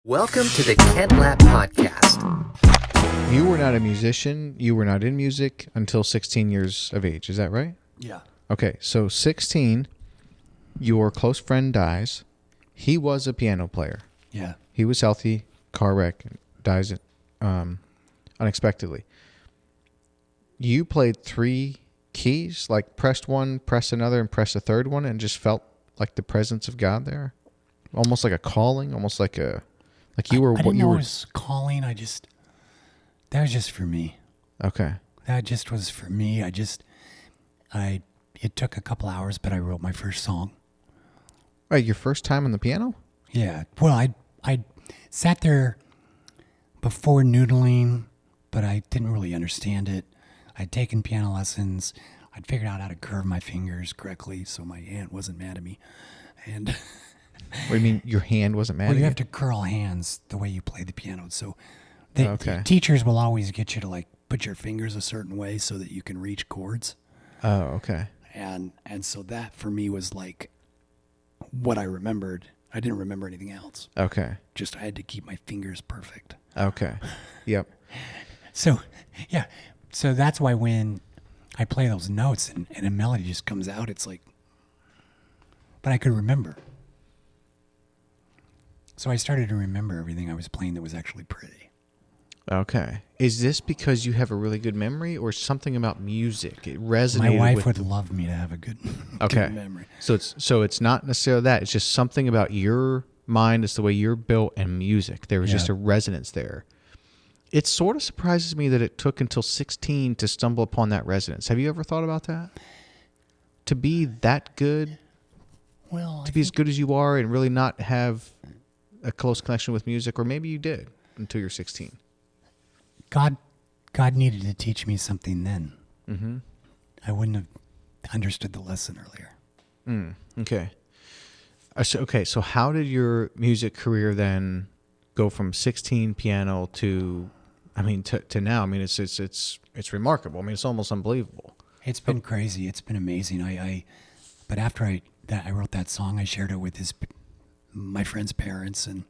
Welcome to the Kent Lapp Podcast. You were not a musician. You were not in music until 16 years of age. Is that right? Yeah. Okay, so 16, your close friend dies. He was a piano player. Yeah. He was healthy, car wreck, dies unexpectedly. You played 3 keys, like pressed one, pressed another, and pressed a third one, and just felt like the presence of God there? Almost like a calling, almost like a... Like you were I what didn't you know were. it was calling. That was just for me. Okay. That just was for me. It took a couple hours, but I wrote my first song. Right, your first time on the piano? Yeah. Well, I sat there before noodling, but I didn't really understand it. I'd taken piano lessons. I'd figured out how to curve my fingers correctly so my aunt wasn't mad at me. And What do you mean your hand wasn't mad? well, at you you have to curl hands the way you play the piano. So the Okay. teachers will always get you to like put your fingers a certain way so that you can reach chords. Oh, okay. And so that for me was like what I remembered. I didn't remember anything else. Okay. Just I had to keep my fingers perfect. Okay. Yep. So yeah. So that's why when I play those notes and a melody just comes out, it's like, but I could remember. So I started to remember everything I was playing that was actually pretty. Okay. Is this because you have a really good memory or something about music? It resonated My wife with... would love me to have a good, Okay. good memory. So it's not necessarily that. It's just something about your mind. It's the way you're built and music. There was just a resonance there. It sort of surprises me that it took until 16 to stumble upon that resonance. Have you ever thought about that? To be that good, Well, to be as good as you are and really not have a close connection with music, or maybe you did until you're 16. God needed to teach me something then. Mm-hmm. I wouldn't have understood the lesson earlier. Okay. So how did your music career then go from 16 piano to now? I mean, it's remarkable. I mean, it's almost unbelievable. It's been crazy. It's been amazing. But after I wrote that song, I shared it with my friend's parents, and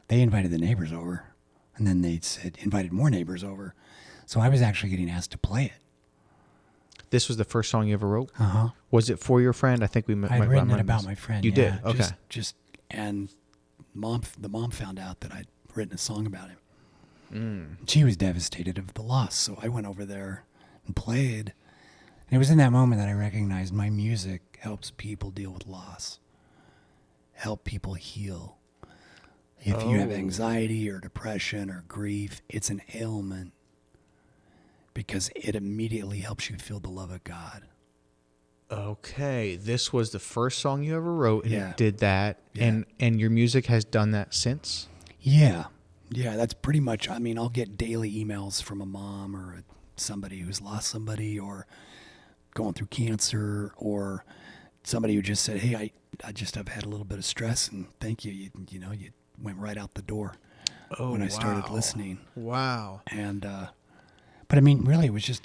they invited the neighbors over, and then they invited more neighbors over. So I was actually getting asked to play it. This was the first song you ever wrote? Uh-huh. Was it for your friend? I think we I'd written it about my friend. You yeah, did? Okay. And the mom found out that I'd written a song about him. She was devastated of the loss, so I went over there and played. And it was in that moment that I recognized my music helps people deal with loss, help people heal. If you have anxiety or depression or grief, it's an ailment because it immediately helps you feel the love of God. Okay. This was the first song you ever wrote, and Yeah. it did that. Yeah. And your music has done that since? Yeah. Yeah, that's pretty much, I mean, I'll get daily emails from a mom or somebody who's lost somebody or going through cancer, or somebody who just said, hey, I just have had a little bit of stress, and thank you. You went right out the door when I started listening. Wow. And, but I mean, really, it was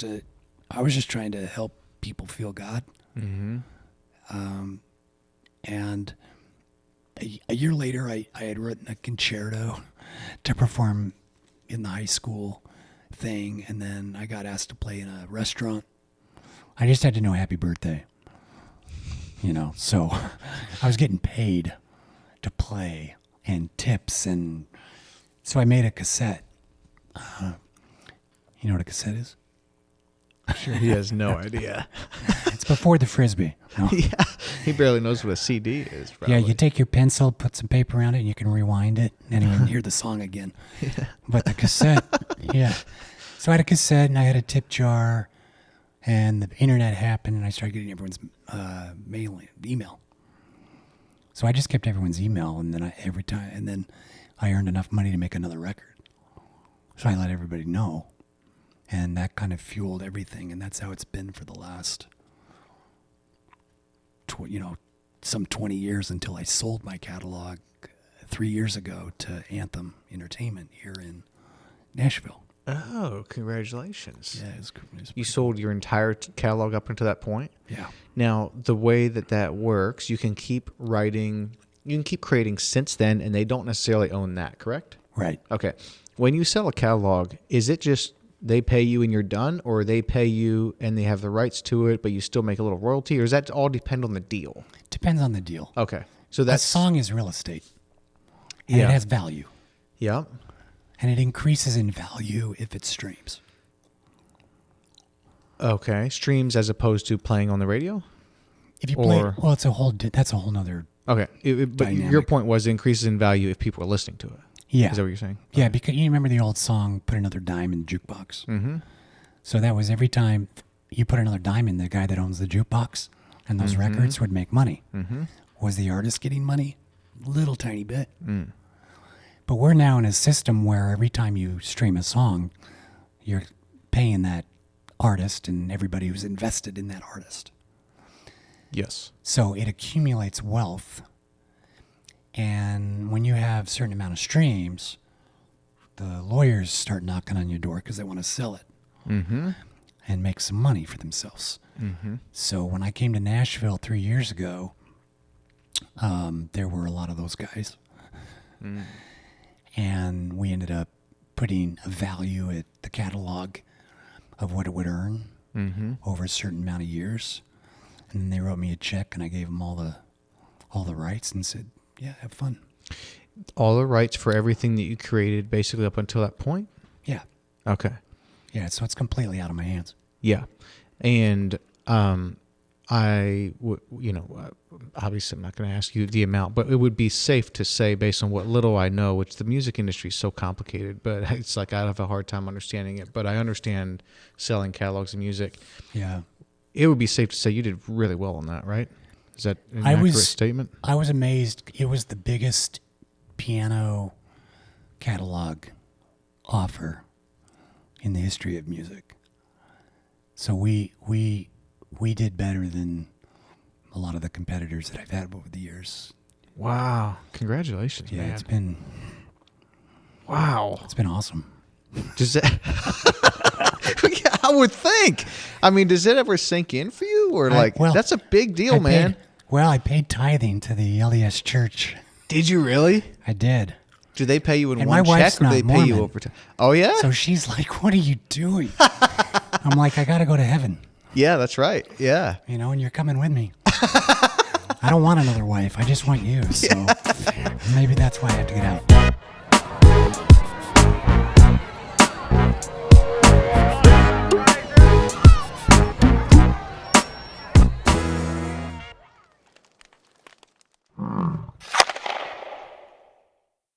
I was just trying to help people feel God. Mm-hmm. And a year later, I had written a concerto to perform in the high school thing, and then I got asked to play in a restaurant. I just had to know happy birthday, so I was getting paid to play and tips, and so I made a cassette. You know what a cassette is? I'm sure he has no idea. It's before the Frisbee. No? Yeah. He barely knows what a CD is, probably. Yeah, you take your pencil, put some paper around it, and you can rewind it, and you can hear the song again. Yeah. But the cassette, yeah. So I had a cassette, and I had a tip jar, and the internet happened, and I started getting everyone's email. So I just kept everyone's email, and then I earned enough money to make another record. So I let everybody know, and that kind of fueled everything, and that's how it's been for the last, some 20 years until I sold my catalog 3 years ago to Anthem Entertainment here in Nashville. Oh, congratulations. Yeah, it's You sold your entire catalog up until that point? Yeah. Now, the way that works, you can keep writing you can keep creating since then, and they don't necessarily own that, correct? Right. Okay. When you sell a catalog, is it just they pay you and you're done, or they pay you and they have the rights to it, but you still make a little royalty, or does that all depend on the deal? Depends on the deal. Okay. So That song is real estate, and it has value. Yeah. And it increases in value if it streams. Okay. Streams as opposed to playing on the radio? If you play, well, that's a whole nother. Okay. But dynamic. your point was it increases in value if people are listening to it. Yeah. Is that what you're saying? Yeah, because you remember the old song, Put Another Dime in the Jukebox. Mm-hmm. So that was every time you put another dime in, the guy that owns the jukebox and those records would make money. Mm-hmm. Was the artist getting money? Little tiny bit. Mm. But we're now in a system where every time you stream a song, you're paying that artist and everybody who's invested in that artist. Yes. So it accumulates wealth. And when you have a certain amount of streams, the lawyers start knocking on your door because they want to sell it and make some money for themselves. Mm-hmm. So when I came to Nashville 3 years ago, there were a lot of those guys. Mm. And we ended up putting a value at the catalog of what it would earn over a certain amount of years. And then they wrote me a check, and I gave them all the rights and said, yeah, have fun. All the rights for everything that you created basically up until that point? Yeah. Okay. Yeah, so it's completely out of my hands. Yeah. And I would, obviously I'm not going to ask you the amount, but it would be safe to say, based on what little I know, which the music industry is so complicated, but it's like I have a hard time understanding it, but I understand selling catalogs of music. Yeah. It would be safe to say you did really well on that, right? Is that an accurate statement? I was amazed. It was the biggest piano catalog offer in the history of music. So we did better than a lot of the competitors that I've had over the years. Wow. Congratulations, yeah, man. It's been awesome. Does that yeah, I would think. I mean, does it ever sink in for you? Or that's a big deal, man. I paid tithing to the LDS church. Did you really? I did. Do they pay you in and one my wife's check, or do they pay Mormon. you over time? Oh, yeah? So she's like, what are you doing? I'm like, I got to go to heaven. Yeah, that's right. Yeah. And you're coming with me. I don't want another wife. I just want you. So maybe that's why I have to get out.